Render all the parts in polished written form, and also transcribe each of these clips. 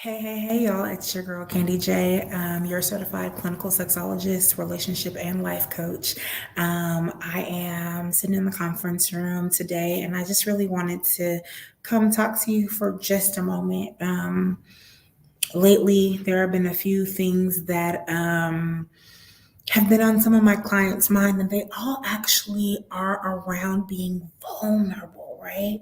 Hey, y'all. It's your girl, Candy J. Your certified clinical sexologist, relationship, and life coach. I am sitting in the conference room today, and I just really wanted to come talk to you for just a moment. Lately, there have been a few things that have been on some of my clients' mind, and they all actually are around being vulnerable, right?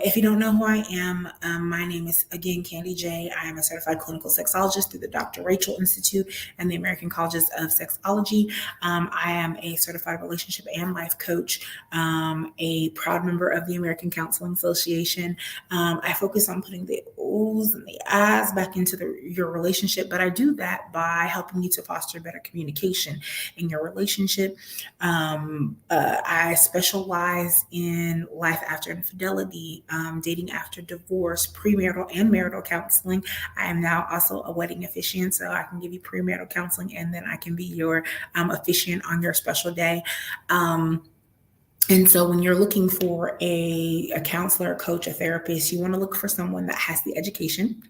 If you don't know who I am, my name is again Candy J. I am a certified clinical sexologist through the Dr. Rachel Institute and the American Colleges of Sexology. I am a certified relationship and life coach, a proud member of the American Counseling Association. I focus on putting the O's and the I's back into your relationship, but I do that by helping you to foster better communication in your relationship. I specialize in life after infidelity, dating after divorce, premarital and marital counseling. I am now also a wedding officiant, so I can give you premarital counseling, and then I can be your officiant on your special day. And so when you're looking for a counselor, a coach, a therapist, you want to look for someone that has the education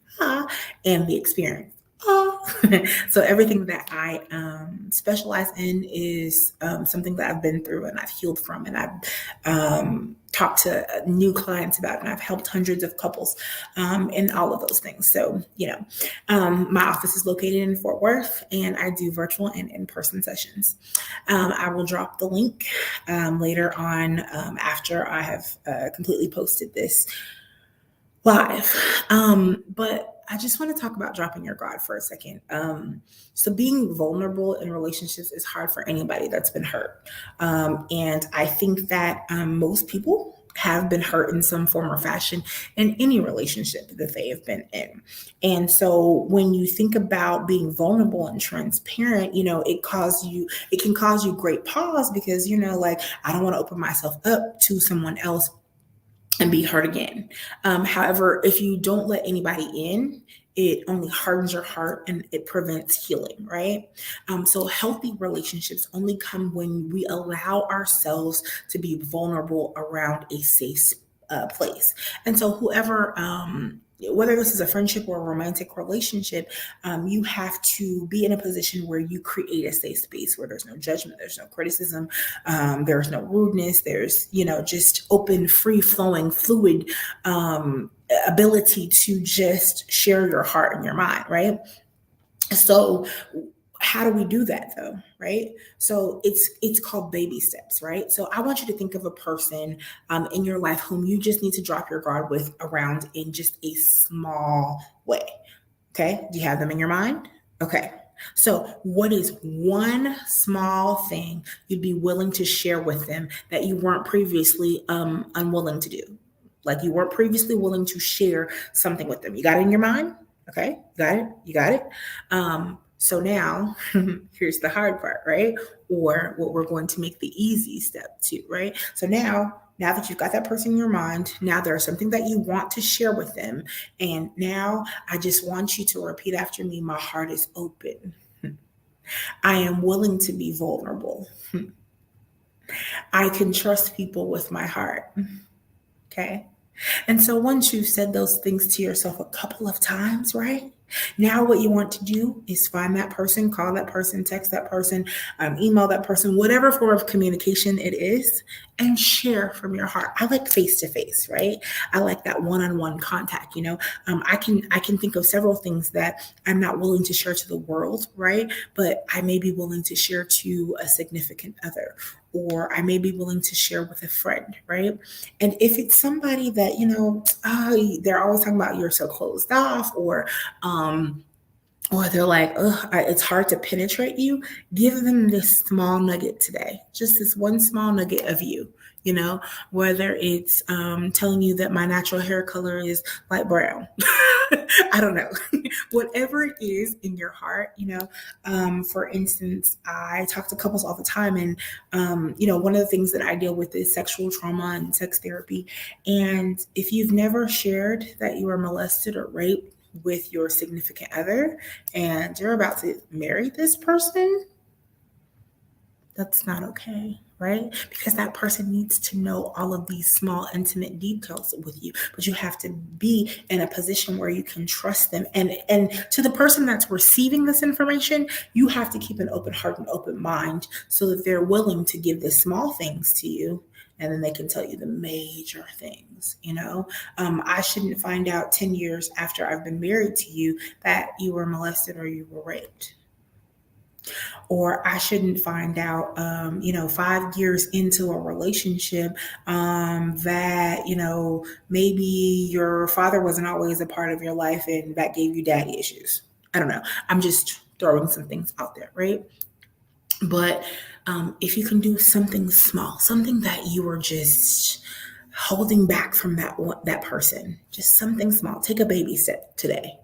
and the experience. So everything that I specialize in is something that I've been through and I've healed from, and I've talked to new clients about, and I've helped hundreds of couples in all of those things. So, my office is located in Fort Worth, and I do virtual and in-person sessions. I will drop the link later on after I have completely posted this live. But I just want to talk about dropping your guard for a second. So being vulnerable in relationships is hard for anybody that's been hurt. And I think that most people have been hurt in some form or fashion in any relationship that they have been in. And so when you think about being vulnerable and transparent, it can cause you great pause because, like, I don't want to open myself up to someone else and be hurt again. However, if you don't let anybody in, it only hardens your heart and it prevents healing, right? So healthy relationships only come when we allow ourselves to be vulnerable around a safe place. And so whether this is a friendship or a romantic relationship, you have to be in a position where you create a safe space where there's no judgment, there's no criticism, there's no rudeness, there's, just open, free flowing, fluid ability to just share your heart and your mind, right? So how do we do that though, right? So it's called baby steps, right? So I want you to think of a person in your life whom you just need to drop your guard with around in just a small way. Okay, do you have them in your mind? Okay. So, what is one small thing you'd be willing to share with them that you weren't previously unwilling to do? Like you weren't previously willing to share something with them. You got it in your mind? Okay, got it. You got it. So now, here's the hard part, right? Or what we're going to make the easy step to, right? So now that you've got that person in your mind, now there's something that you want to share with them. And now I just want you to repeat after me. My heart is open. I am willing to be vulnerable. I can trust people with my heart. Okay. And so once you've said those things to yourself a couple of times, right? Now what you want to do is find that person, call that person, text that person, email that person, whatever form of communication it is, and share from your heart. I like face to face, right? I like that one-on-one contact. I can think of several things that I'm not willing to share to the world, right? But I may be willing to share to a significant other, or I may be willing to share with a friend, right? And if it's somebody that, they're always talking about you're so closed off, or they're like, it's hard to penetrate you, give them this small nugget today, just this one small nugget of you, whether it's telling you that my natural hair color is light brown. I don't know. Whatever it is in your heart, for instance, I talk to couples all the time, and, one of the things that I deal with is sexual trauma and sex therapy. And if you've never shared that you were molested or raped with your significant other and you're about to marry this person, That's not okay, right? Because that person needs to know all of these small, intimate details with you. But you have to be in a position where you can trust them. And to the person that's receiving this information, you have to keep an open heart and open mind so that they're willing to give the small things to you. And then they can tell you the major things, I shouldn't find out 10 years after I've been married to you that you were molested or you were raped. Or I shouldn't find out, 5 years into a relationship, that, maybe your father wasn't always a part of your life and that gave you daddy issues. I don't know. I'm just throwing some things out there, right? But if you can do something small, something that you were just holding back from that person, just something small, take a baby step today.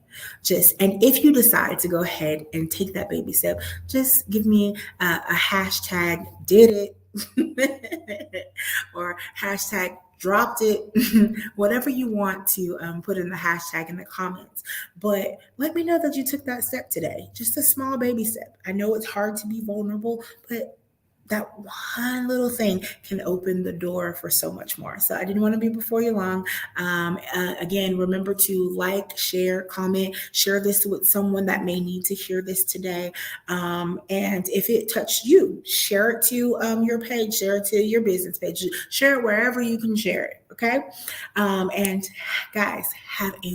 And if you decide to go ahead and take that baby step, just give me a hashtag did it or hashtag dropped it, whatever you want to put in the hashtag in the comments. But let me know that you took that step today, just a small baby step. I know it's hard to be vulnerable, but that one little thing can open the door for so much more. So I didn't want to be before you long. Again, remember to like, share, comment, share this with someone that may need to hear this today. And if it touched you, share it to your page, share it to your business page, share it wherever you can share it. Okay. And guys, have a